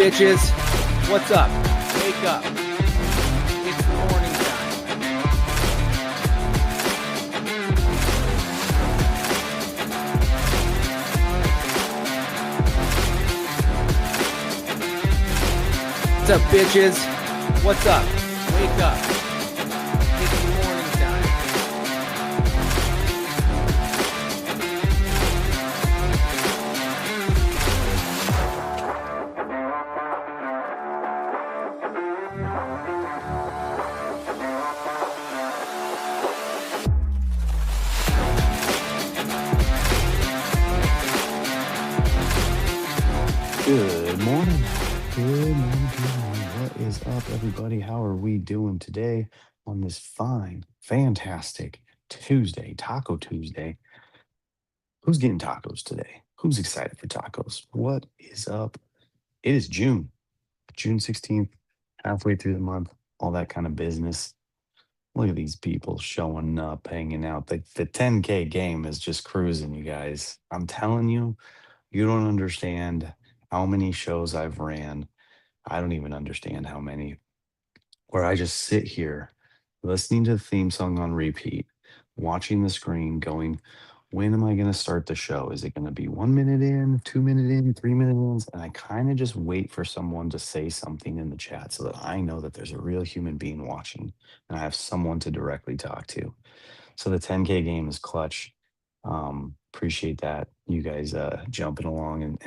bitches? What's up? Wake up. It's morning time. What's up, bitches? What's up? Wake up. It's morning time. Good morning. Good morning. Good morning. What is up, everybody? How are we doing today on this fine, fantastic Tuesday, Taco Tuesday? Who's getting tacos today? Who's excited for tacos? What is up? It is June 16th, halfway through the month, all that kind of business. Look at these people showing up, hanging out. The 10K game is just cruising, you guys. I'm telling you, you don't understand how many shows I've ran. I don't even understand how many, where I just sit here listening to the theme song on repeat, watching the screen, going, when am I going to start the show? Is it going to be 1 minute in, 2 minute in, 3 minute in? And I kind of just wait for someone to say something in the chat so that I know that there's a real human being watching and I have someone to directly talk to. So the 10K game is clutch. Appreciate that. You guys jumping along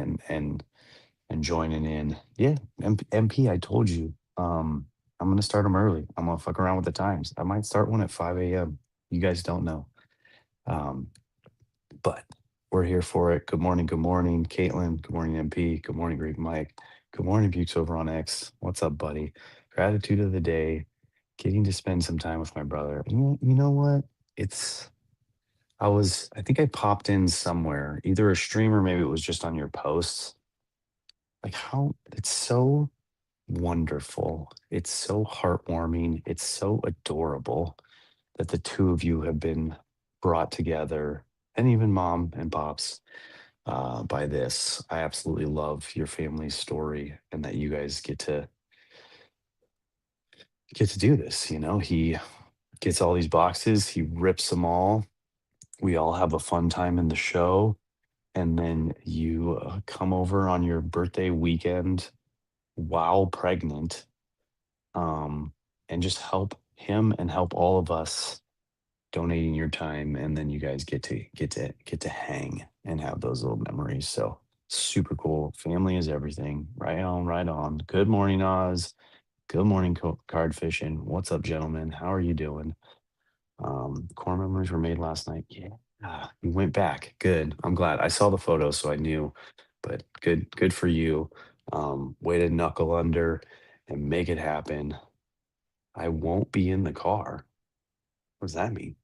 and joining in. Yeah, MP, I told you. I'm gonna start them early. I'm gonna fuck around with the times. I might start one at 5 a.m. You guys don't know. Um, but we're here for it. Good morning, Caitlin. Good morning, MP. Good morning, Greek Mike. Good morning, Bukes over on X. What's up, buddy? Gratitude of the day. Getting to spend some time with my brother. You know what? It's I think I popped in somewhere, either a stream or maybe it was just on your posts. Like how it's so wonderful. It's so heartwarming. It's so adorable that the two of you have been brought together, and even mom and pops, by this. I absolutely love your family's story and that you guys get to do this. You know, he gets all these boxes, he rips them all. We all have a fun time in the show. And then you come over on your birthday weekend while pregnant, um, and just help him and help all of us donating your time, and then you guys get to hang and have those little memories. So super cool. Family is everything. Right on, right on. Good morning, Oz. Good morning, card fishing. What's up, gentlemen? How are you doing? Core memories were made last night. Yeah, you went back. Good. I'm glad. I saw the photos, so I knew. But good for you. Way to knuckle under and make it happen. I won't be in the car. What does that mean?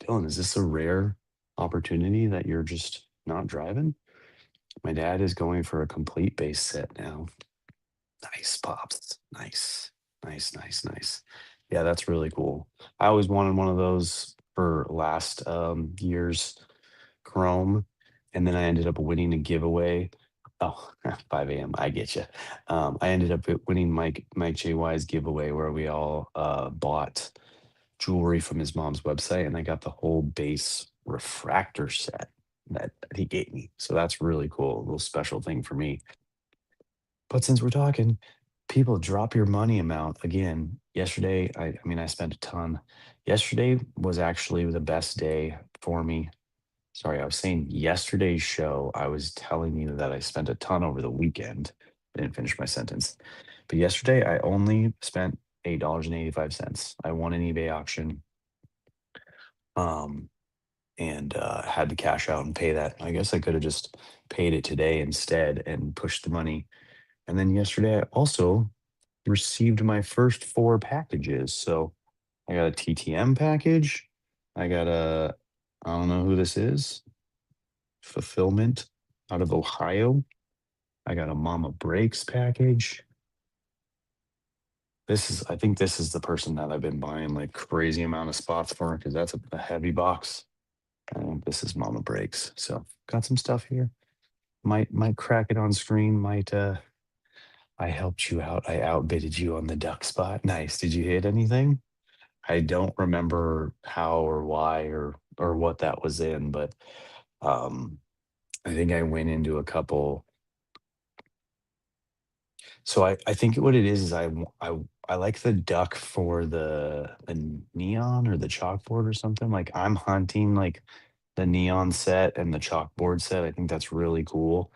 Dylan, is this a rare opportunity that you're just not driving? My dad is going for a complete base set now. Nice, Pops. Nice. Nice, nice, nice. Yeah, that's really cool. I always wanted one of those for last year's Chrome, and then I ended up winning a giveaway. Oh, 5 a.m. I get you. I ended up winning Mike JY's giveaway where we all bought jewelry from his mom's website, and I got the whole base refractor set that he gave me. So that's really cool. A little special thing for me. But since we're talking, people drop your money amount again. Yesterday, I mean, I spent a ton. Yesterday was actually the best day for me. Sorry, I was saying yesterday's show, I was telling you that I spent a ton over the weekend. I didn't finish my sentence. But yesterday, I only spent $8.85. I won an eBay auction, um, and had to cash out and pay that. I guess I could have just paid it today instead and pushed the money. And then yesterday, I also received my first four packages. So I got a TTM package. I got I don't know who this is, Fulfillment out of Ohio. I got a Mama Breaks package. I think this is the person that I've been buying like crazy amount of spots for because that's a heavy box. I think this is Mama Breaks. So got some stuff here. Might crack it on screen. Might I helped you out. I outbidded you on the duck spot. Nice. Did you hit anything? I don't remember how or why or what that was in, but um I think I went into a couple. So I think what it is I like the duck for the neon or the chalkboard or something. Like I'm hunting like the neon set and the chalkboard set. I think that's really cool.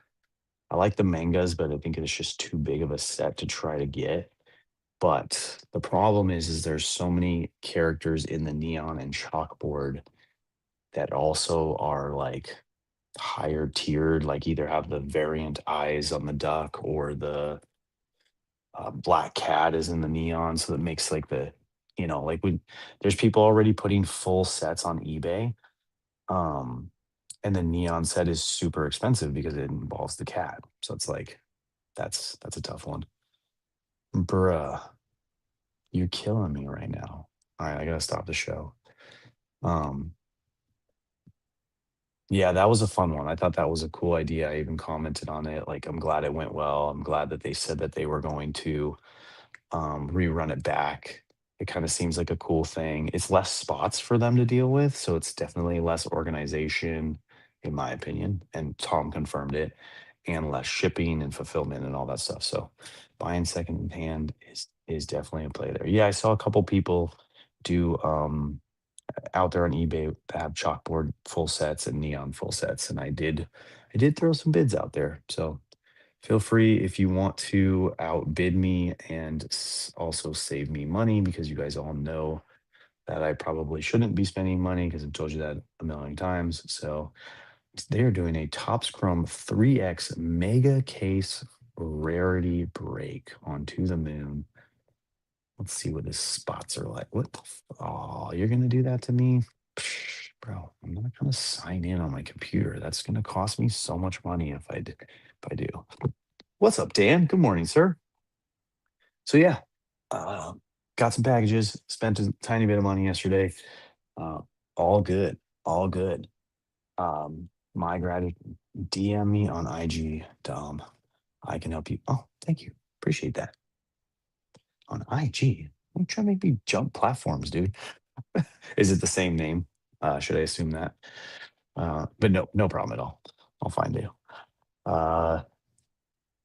I like the mangas, but I think it's just too big of a set to try to get. But the problem is there's so many characters in the neon and chalkboard that also are like higher tiered, like either have the variant eyes on the duck or the black cat is in the neon. So that makes like like when there's people already putting full sets on eBay. Um, and the neon set is super expensive because it involves the cat. So it's like, that's a tough one. Bruh, you're killing me right now. All right, I gotta stop the show. Um, yeah, that was a fun one. I thought that was a cool idea. I even commented on it. Like, I'm glad it went well. I'm glad that they said that they were going to rerun it back. It kind of seems like a cool thing. It's less spots for them to deal with, so it's definitely less organization, in my opinion. And Tom confirmed it, and less shipping and fulfillment and all that stuff. So buying secondhand is definitely a play there. Yeah, I saw a couple people do out there on eBay that have chalkboard full sets and neon full sets, and I did throw some bids out there. So feel free if you want to outbid me and also save me money because you guys all know that I probably shouldn't be spending money because I've told you that a million times. So they are doing a Topps Chrome 3X Mega Case Rarity Break on To the Moon. Let's see what his spots are like. What the oh, you're gonna do that to me? Psh, bro, I'm not gonna sign in on my computer. That's gonna cost me so much money if I do. What's up, Dan? Good morning, sir. So yeah, uh, got some packages. Spent a tiny bit of money yesterday. Uh, all good, all good. My gratitude. DM me on IG, Dom. I can help you. Oh, thank you. Appreciate that. On IG, don't try to make me jump platforms, dude. Is it the same name? Should I assume that? But no, no problem at all. I'll find you. Uh,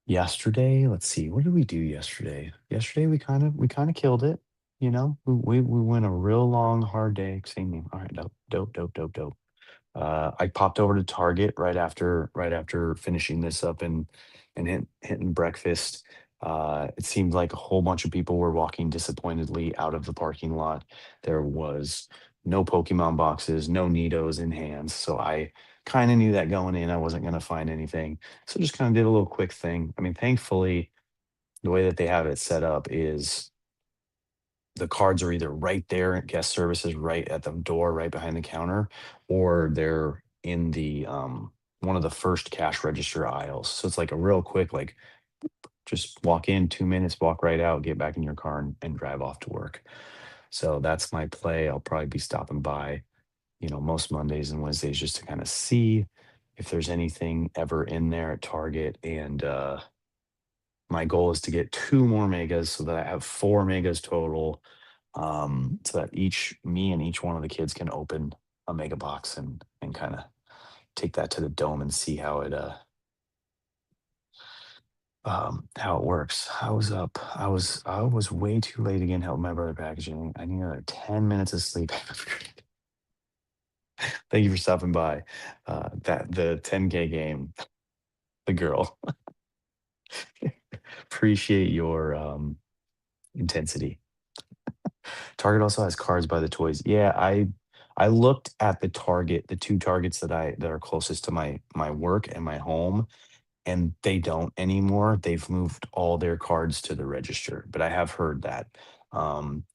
Yesterday, let's see, what did we do yesterday? Yesterday we kind of killed it. We went a real long, hard day. Same name. All right, dope, dope, dope, dope, dope. I popped over to Target right after finishing this up and hitting breakfast. It seemed like a whole bunch of people were walking disappointedly out of the parking lot. There was no Pokemon boxes, no Nidos in hands. So I kind of knew that going in, I wasn't going to find anything. So just kind of did a little quick thing. I mean, thankfully, the way that they have it set up is the cards are either right there at guest services, right at the door, right behind the counter, or they're in the one of the first cash register aisles. So it's like a real quick, like just walk in 2 minutes, walk right out, get back in your car and drive off to work. So that's my play. I'll probably be stopping by, most Mondays and Wednesdays just to kind of see if there's anything ever in there at Target. And my goal is to get two more megas so that I have four megas total, so that me and each one of the kids can open a mega box and kind of take that to the dome and see how it works. I was up. I was way too late again helping my brother packaging. I need another 10 minutes of sleep. Thank you for stopping by. That the 10K game, the girl. Appreciate your intensity. Target also has cards by the toys. Yeah, I looked at the two Targets that are closest to my work and my home, and they don't anymore. They've moved all their cards to the register, but I have heard that um,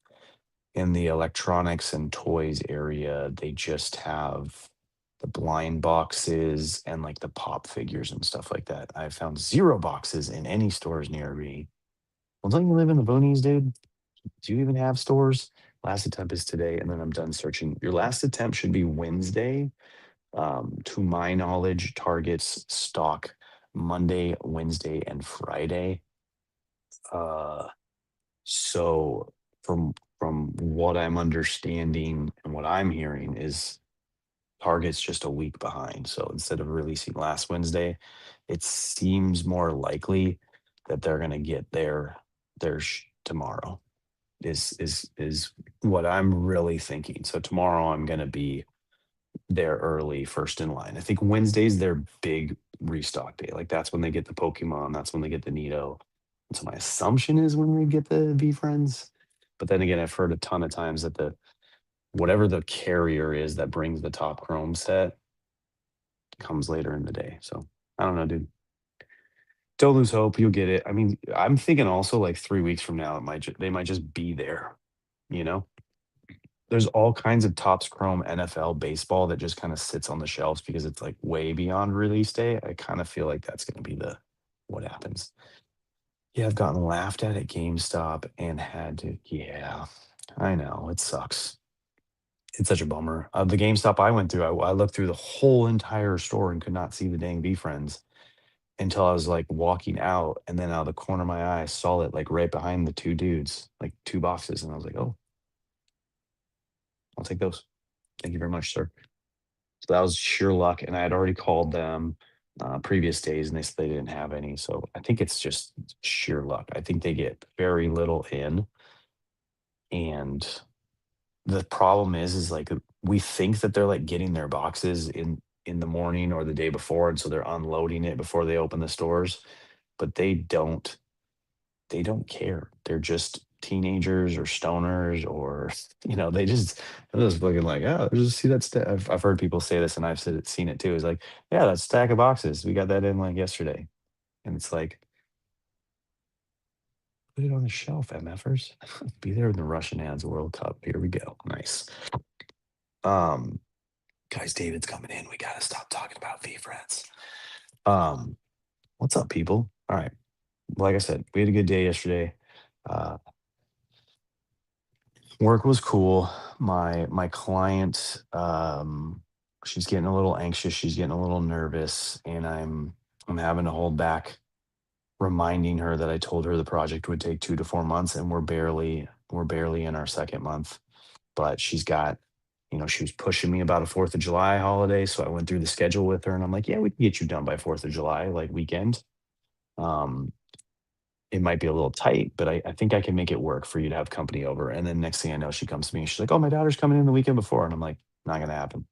in the electronics and toys area, they just have the blind boxes and like the pop figures and stuff like that. I found zero boxes in any stores near me. Well, don't you live in the boonies, dude? Do you even have stores? Last attempt is today, and then I'm done searching. Your last attempt should be Wednesday. To my knowledge, Target's stock Monday, Wednesday, and Friday. Uh, so from what I'm understanding and what I'm hearing is Target's just a week behind. So instead of releasing last Wednesday, it seems more likely that they're going to get tomorrow. Is what I'm really thinking. So tomorrow I'm going to be there early, first in line. I think Wednesday's their big restock day. Like that's when they get the Pokemon. That's when they get the Nito. And so my assumption is when we get the V Friends. But then again, I've heard a ton of times that the whatever the carrier is that brings the top Chrome set comes later in the day. So I don't know, dude. Don't lose hope. You'll get it. I mean, I'm thinking also like 3 weeks from now, they might just be there. You know, there's all kinds of Topps Chrome NFL baseball that just kind of sits on the shelves because it's like way beyond release day. I kind of feel like that's going to be the what happens. Yeah, I've gotten laughed at GameStop and had to. Yeah, I know it sucks. It's such a bummer. The GameStop I went through, I looked through the whole entire store and could not see the dang B friends until I was like walking out, and then out of the corner of my eye, I saw it like right behind the two dudes, like two boxes, and I was like, "Oh, I'll take those. Thank you very much, sir." So that was sheer luck, and I had already called them previous days, and they said they didn't have any. So I think it's just sheer luck. I think they get very little in, and the problem is like we think that they're like getting their boxes in the morning or the day before, and so they're unloading it before they open the stores, but they don't care. They're just teenagers or stoners or they're just looking like, oh, just see that I've heard people say this and I've seen it too. It's like, yeah, that stack of boxes. We got that in like yesterday. And it's like, put it on the shelf, MFers. Be there in the Russian ads World Cup. Here we go. Nice. Um, guys, David's coming in. We gotta stop talking about V friends. Um, what's up, people? All right. Like I said, we had a good day yesterday. Uh, Work was cool. My client, she's getting a little anxious, she's getting a little nervous, and I'm having to hold back reminding her that I told her the project would take 2 to 4 months, and we're barely in our 2nd month. But she was pushing me about a 4th of July holiday, so I went through the schedule with her, and I'm like, "Yeah, we can get you done by 4th of July, like, weekend." Um, it might be a little tight, but I think I can make it work for you to have company over. And then next thing I know, she comes to me and she's like, "Oh, my daughter's coming in the weekend before." And I'm like, "Not gonna happen."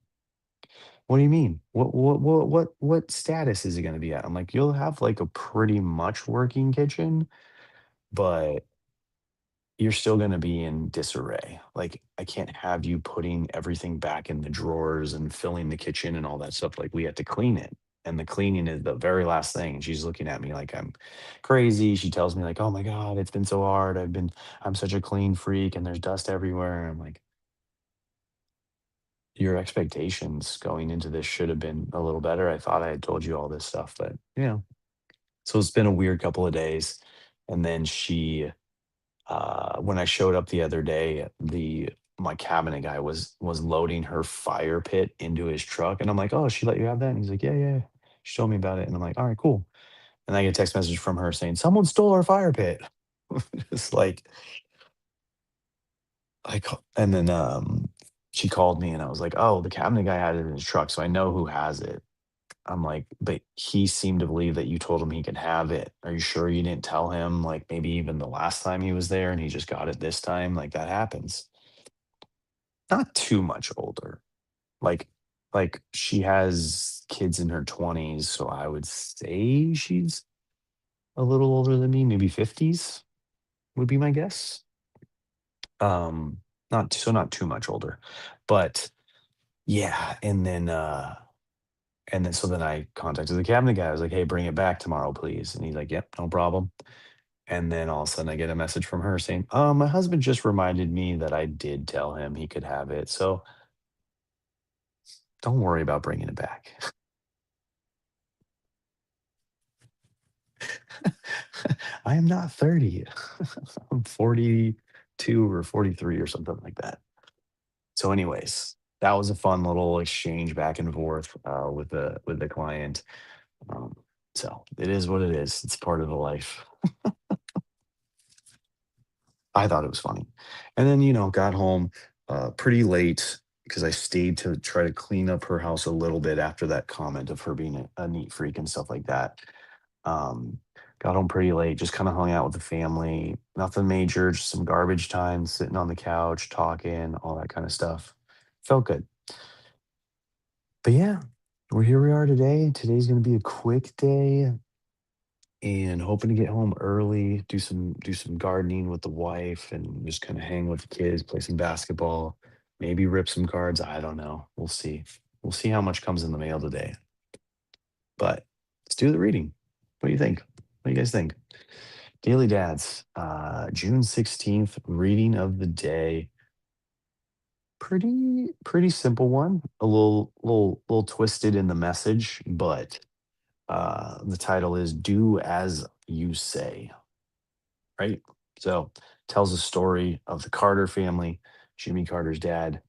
"What do you mean? What status is it gonna be at?" I'm like, "You'll have like a pretty much working kitchen, but you're still gonna be in disarray. Like, I can't have you putting everything back in the drawers and filling the kitchen and all that stuff. Like, we have to clean it. And the cleaning is the very last thing. And she's looking at me like I'm crazy. She tells me, like, "Oh my God, it's been so hard. I'm such a clean freak and there's dust everywhere." I'm like, your expectations going into this should have been a little better. I thought I had told you all this stuff, but so it's been a weird couple of days. And then when I showed up the other day, the my cabinet guy was loading her fire pit into his truck, and I'm like, "Oh, she let you have that?" And he's like, "Yeah, yeah." She told me about it, and I'm like, "All right, cool." And I get a text message from her saying, "Someone stole our fire pit." It's like and then she called me, and I was like, "Oh, the cabinet guy had it in his truck, so I know who has it." I'm like, "But he seemed to believe that you told him he could have it. Are you sure you didn't tell him, like, maybe even the last time he was there and he just got it this time? Like, that happens." Not too much older. Like she has kids in her 20s, so I would say she's a little older than me, maybe 50s would be my guess. Um, not too much older. But yeah, and then so then I contacted the cabinet guy. I was like, "Hey, bring it back tomorrow, please." And he's like, "Yep, no problem." And then all of a sudden I get a message from her saying, my husband just reminded me that I did tell him he could have it. So don't worry about bringing it back." I am not 30. I'm 42 or 43 or something like that. So anyways, that was a fun little exchange back and forth with the client. Um, so it is what it is. It's part of the life. I thought it was funny. And then, got home pretty late because I stayed to try to clean up her house a little bit after that comment of her being a neat freak and stuff like that. Um, got home pretty late, just kind of hung out with the family. Nothing major, just some garbage time, sitting on the couch, talking, all that kind of stuff. Felt good. But yeah, we're here we are today. Today's gonna be a quick day and hoping to get home early, do some gardening with the wife and just kind of hang with the kids, play some basketball, maybe rip some cards. I don't know. We'll see. We'll see how much comes in the mail today. But let's do the reading. What do you think? What do you guys think? Daily Dads, June 16th, reading of the day. Pretty simple one. A little twisted in the message, but the title is Do As You Say, right? So tells a story of the Carter family, Jimmy Carter's dad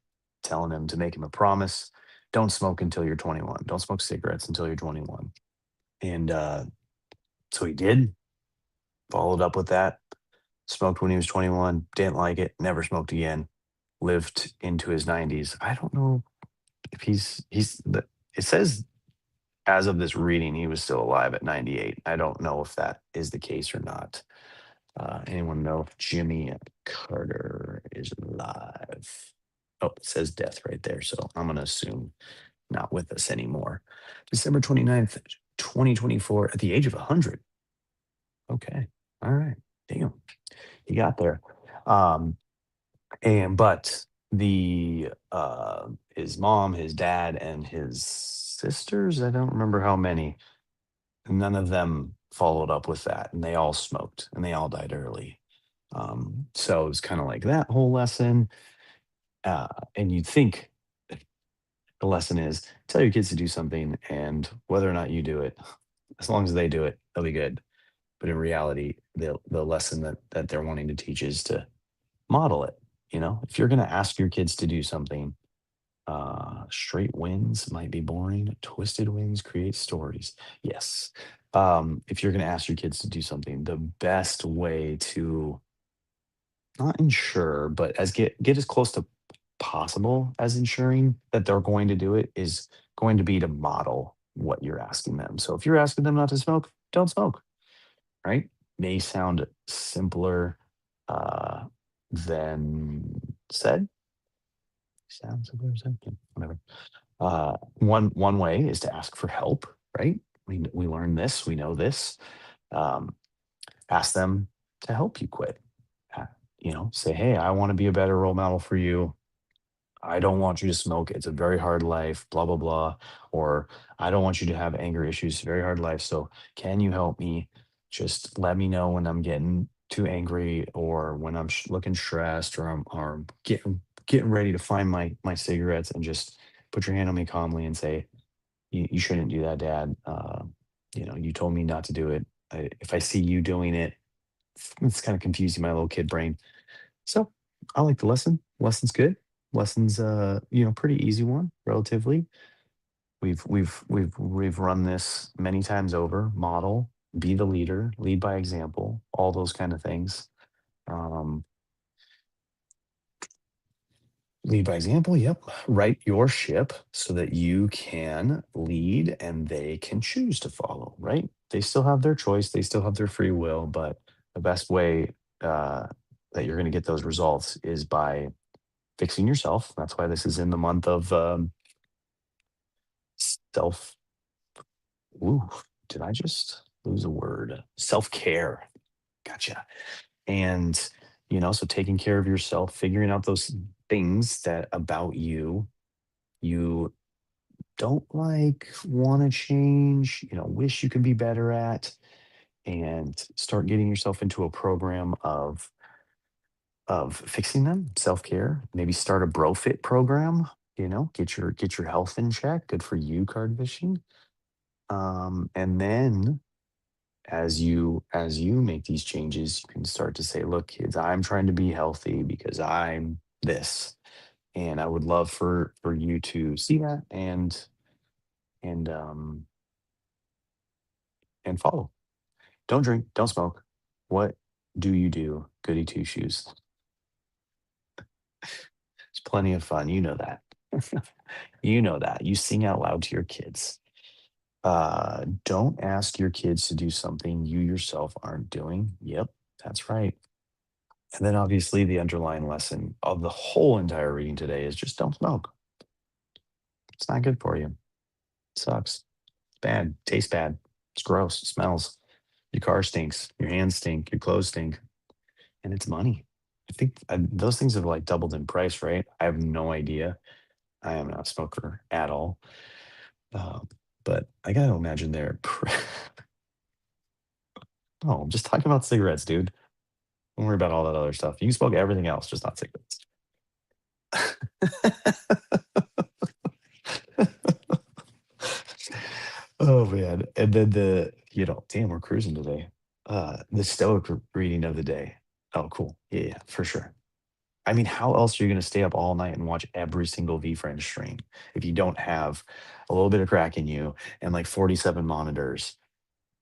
telling him to make him a promise. Don't smoke until you're 21. Don't smoke cigarettes until you're 21. And so he did, followed up with that, smoked when he was 21, didn't like it, never smoked again, lived into his 90s. I don't know if it says as of this reading, he was still alive at 98. I don't know if that is the case or not. Anyone know if Jimmy Carter is alive? Oh, it says death right there. So I'm going to assume not with us anymore. December 29th, 2024, at the age of 100. Okay. All right. Damn. He got there. Um, but the his mom, his dad, and his sisters, I don't remember how many, none of them followed up with that, and they all smoked and they all died early. So it was kind of like that whole lesson. Uh, and you'd think the lesson is tell your kids to do something, and whether or not you do it, as long as they do it, they'll be good. But in reality, the lesson that they're wanting to teach is to model it. If you're going to ask your kids to do something, straight wins might be boring. Twisted wins create stories. Yes. If you're going to ask your kids to do something, the best way to not ensure, but get as close to possible as ensuring that they're going to do it is going to be to model what you're asking them. So if you're asking them not to smoke, don't smoke, right? May sound simpler uh, than said. Sounds simpler, simple, whatever. One way is to ask for help, right? We learn this, we know this. Um, Ask them to help you quit. Uh, say, hey, I want to be a better role model for you. I don't want you to smoke. It's a very hard life, blah, blah, blah. Or I don't want you to have anger issues, very hard life. So can you help me? Just let me know when I'm getting too angry or when I'm looking stressed or getting ready to find my cigarettes and just put your hand on me calmly and say, you shouldn't do that, Dad. You told me not to do it. If I see you doing it, it's kind of confusing my little kid brain. So I like the lesson. Lesson's good. Lesson's pretty easy one, relatively. We've run this many times over. Model, be the leader, lead by example, all those kind of things. Um, Lead by example, yep. Right your ship so that you can lead and they can choose to follow, right? They still have their choice, they still have their free will, but the best way uh, that you're going to get those results is by fixing yourself. That's why this is in the month of self. Ooh, did I just lose a word? Self care. Gotcha. And, so taking care of yourself, figuring out those things that about you don't like, want to change, wish you could be better at, and start getting yourself into a program of fixing them, self-care. Maybe start a BroFit program, get your health in check. Good for you, card fishing. And then as you make these changes, you can start to say, look, kids, I'm trying to be healthy because I'm this. And I would love for you to see that and and follow. Don't drink, don't smoke. What? Do you do goody two shoes? It's plenty of fun. You know that. You know that. You sing out loud to your kids. Don't ask your kids to do something you yourself aren't doing. Yep, that's right. And then obviously the underlying lesson of the whole entire reading today is just don't smoke. It's not good for you. It sucks. It's bad. Tastes bad. It's gross. It smells. Your car stinks. Your hands stink. Your clothes stink. And it's money. I think those things have like doubled in price, right? I have no idea. I am not a smoker at all. Uh, but I got to imagine they're. No, I'm just talking about cigarettes, dude. Don't worry about all that other stuff. You can smoke everything else, just not cigarettes. Oh man. And then damn, we're cruising today. The Stoic reading of the day. Oh, cool. Yeah, yeah, for sure. I mean, how else are you gonna stay up all night and watch every single VFriend stream if you don't have a little bit of crack in you and like 47 monitors?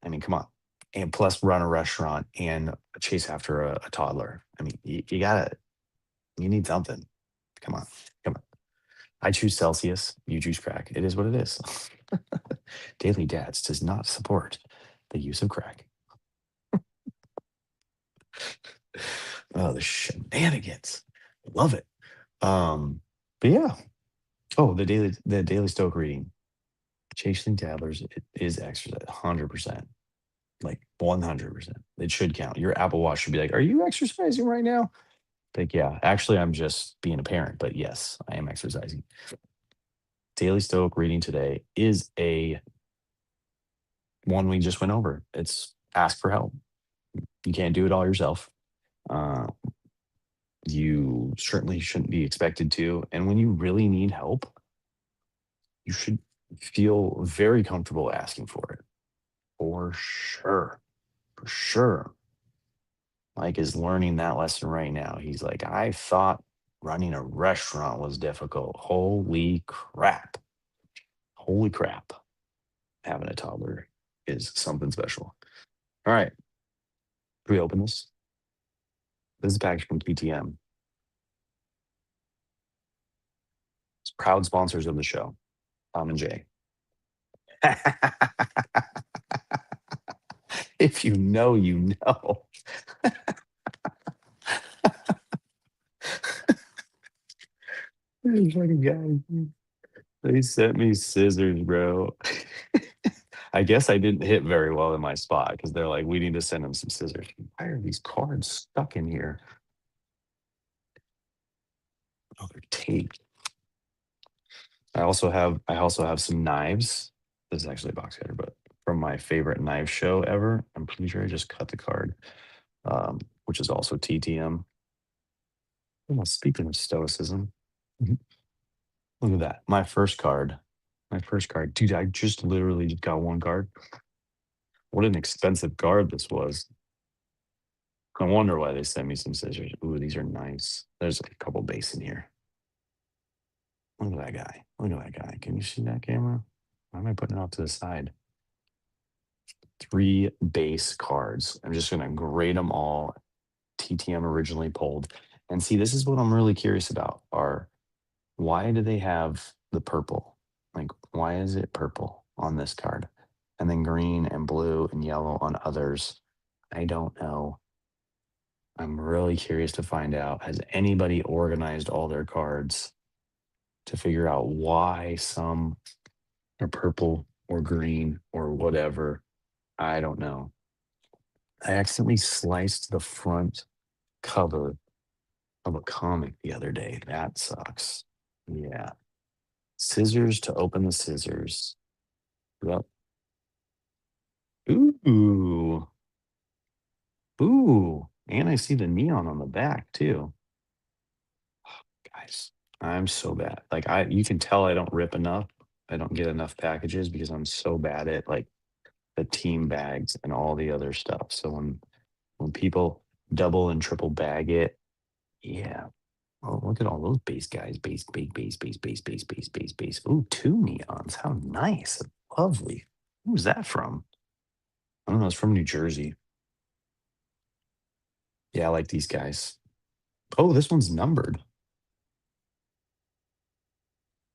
I mean, come on. And plus run a restaurant and chase after a toddler. I mean, you need something. Come on. Come on. I choose Celsius. You choose crack. It is what it is. Daily Dads does not support the use of crack. Oh, the shenanigans. Love it. But yeah. Oh, the daily Stoic reading. Chasing Tattlers is exercise 100%. Like 100%. It should count. Your Apple Watch should be like, "Are you exercising right now?" Like, yeah, actually, I'm just being a parent, but yes, I am exercising. Daily Stoic reading today is a one we just went over. It's ask for help. You can't do it all yourself. Uh, you certainly shouldn't be expected to. And when you really need help, you should feel very comfortable asking for it. For sure. For sure. Mike is learning that lesson right now. He's like, I thought running a restaurant was difficult. Holy crap. Holy crap. Having a toddler is something special. All right. Can we open this? This is a package from PTM. It's proud sponsors of the show, Tom and Jay. If you know, you know. These fucking guys. They sent me scissors, bro. I guess I didn't hit very well in my spot because they're like, we need to send them some scissors. Why are these cards stuck in here? Oh, they're taped. I also have some knives. This is actually a box cutter, but from my favorite knife show ever. I'm pretty sure I just cut the card, which is also TTM. Well, speaking of stoicism, mhm, look at that. My first card. My first card. Dude, I just literally just got one card. What an expensive card this was. I wonder why they sent me some scissors. Ooh, these are nice. There's a couple base in here. Look at that guy. Look at that guy. Can you see that camera? Why am I putting it off to the side? 3 base cards. I'm just gonna grade them all. TTM originally pulled. And see, this is what I'm really curious about are why do they have the purple? Like, why is it purple on this card? And then green and blue and yellow on others. I don't know. I'm really curious to find out. Has anybody organized all their cards to figure out why some are purple or green or whatever? I don't know. I accidentally sliced the front cover of a comic the other day. That sucks. Yeah. Scissors to open the scissors. Yep. Ooh. Ooh. And I see the neon on the back too. Guys, I'm so bad. Like you can tell I don't rip enough. I don't get enough packages because I'm so bad at like the team bags and all the other stuff. So when people double and triple bag it, yeah. Oh, look at all those base guys. Base, base, base, base, base, base, base, base, base. Ooh, 2 neons. How nice. Lovely. Who's that from? I don't know. It's from New Jersey. Yeah, I like these guys. Oh, this one's numbered.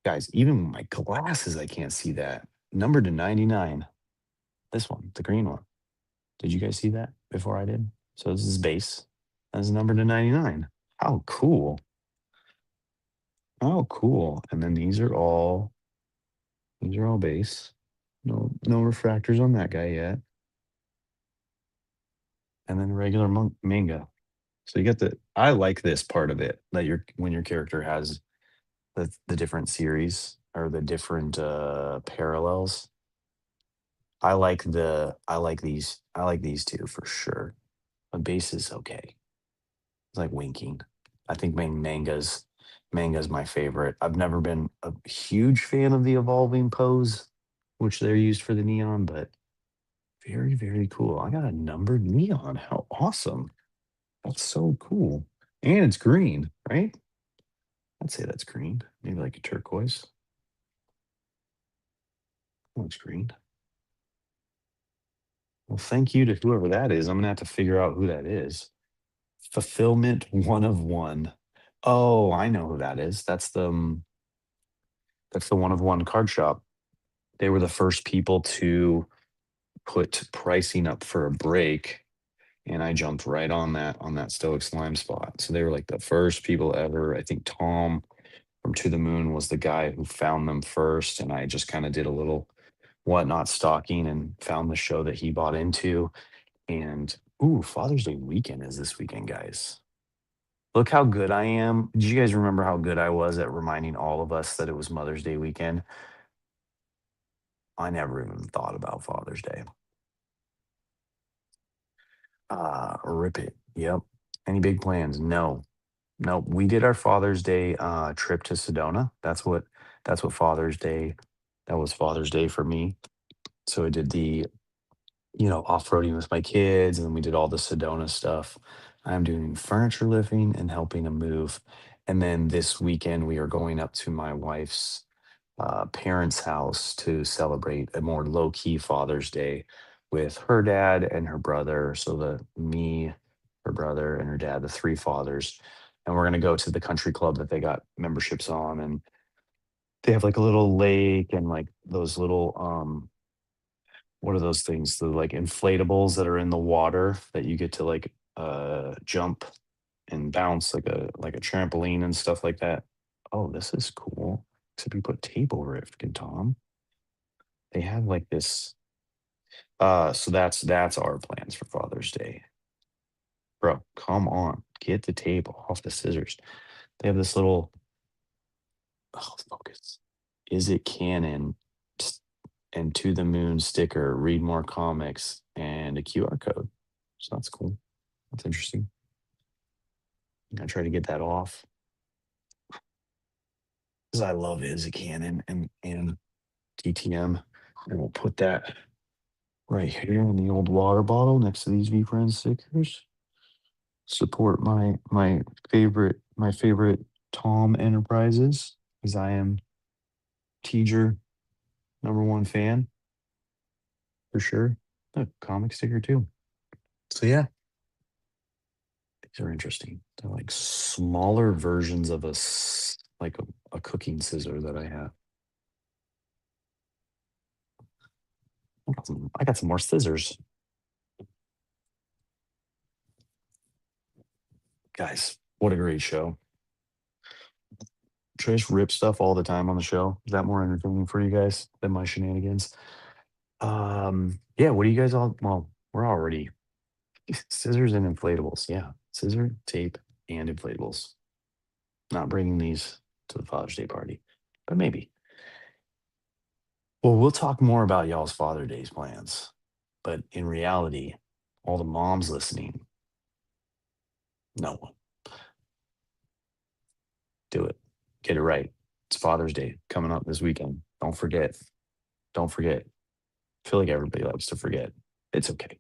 Guys, even with my glasses, I can't see that. Numbered to 99. This one, the green one. Did you guys see that before I did? So this is base. That's numbered to 99. How cool. Oh, cool. And then these are all base. No refractors on that guy yet. And then regular manga. So you get I like this part of it that when your character has the different series or the different parallels. I like these two for sure. But base is okay. It's like winking. I think manga's my favorite. I've never been a huge fan of the evolving pose, which they're used for the neon, but very, very cool. I got a numbered neon. How awesome. That's so cool. And it's green, right? I'd say that's green. Maybe like a turquoise. Oh, it's green. Well, thank you to whoever that is. I'm gonna have to figure out who that is. Fulfillment one of one. Oh, I know who that is. That's the one of one card shop. They were the first people to put pricing up for a break, and I jumped right on that Stoic Slime spot. So they were like the first people ever. I think Tom from To the Moon was the guy who found them first, and I just kind of did a little whatnot stalking and found the show that he bought into. And ooh, Father's Day weekend is this weekend, guys. Look how good I am. Do you guys remember how good I was at reminding all of us that it was Mother's Day weekend? I never even thought about Father's Day. Rip it. Yep. Any big plans? No. Nope. We did our Father's Day trip to Sedona. That's what Father's Day. That was Father's Day for me. So I did the off-roading with my kids, and then we did all the Sedona stuff. I'm doing furniture lifting and helping them move. And then this weekend we are going up to my wife's parents' house to celebrate a more low-key Father's Day with her dad and her brother. So her brother, and her dad, the three fathers. And we're gonna go to the country club that they got memberships on, and they have like a little lake and like those little what are those things? The like inflatables that are in the water that you get to like jump and bounce like a trampoline and stuff like that. Oh, this is cool. Except we put tape over it, freaking Tom. They have like this. So that's our plans for Father's Day. Bro, come on. Get the tape off the scissors. They have this little focus. Is it canon? And To the Moon sticker, read more comics, and a QR code. So that's cool. That's interesting. I try to get that off because I love Is It Canon and TTM. And we'll put that right here in the old water bottle next to these VFriends stickers. Support my favorite Tom Enterprises because I am Teacher #1 fan for sure. A comic sticker too. So yeah, these are interesting. They're like smaller versions of like a cooking scissor that I have. I got some more scissors. Guys, what a great show. Trish rips stuff all the time on the show. Is that more entertaining for you guys than my shenanigans? Yeah, what do you guys well, we're already scissors and inflatables. Yeah, scissor, tape, and inflatables. Not bringing these to the Father's Day party, but maybe. Well, we'll talk more about y'all's Father Days plans, but in reality, all the moms listening, no, do it. Get it right. It's Father's Day coming up this weekend. Don't forget. Don't forget. I feel like everybody likes to forget. It's okay.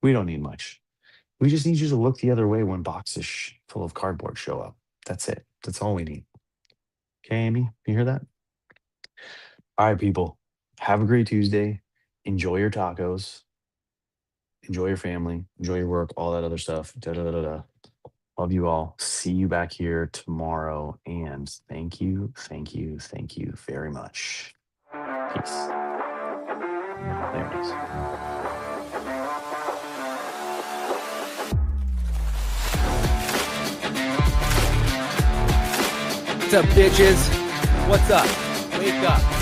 We don't need much. We just need you to look the other way when boxes full of cardboard show up. That's it. That's all we need. Okay, Amy, you hear that? All right, people. Have a great Tuesday. Enjoy your tacos. Enjoy your family, enjoy your work, all that other stuff. Da, da, da, da, da. Love you all. See you back here tomorrow. And thank you, thank you, thank you very much. Peace. There it is. What's up, bitches? What's up? Wake up.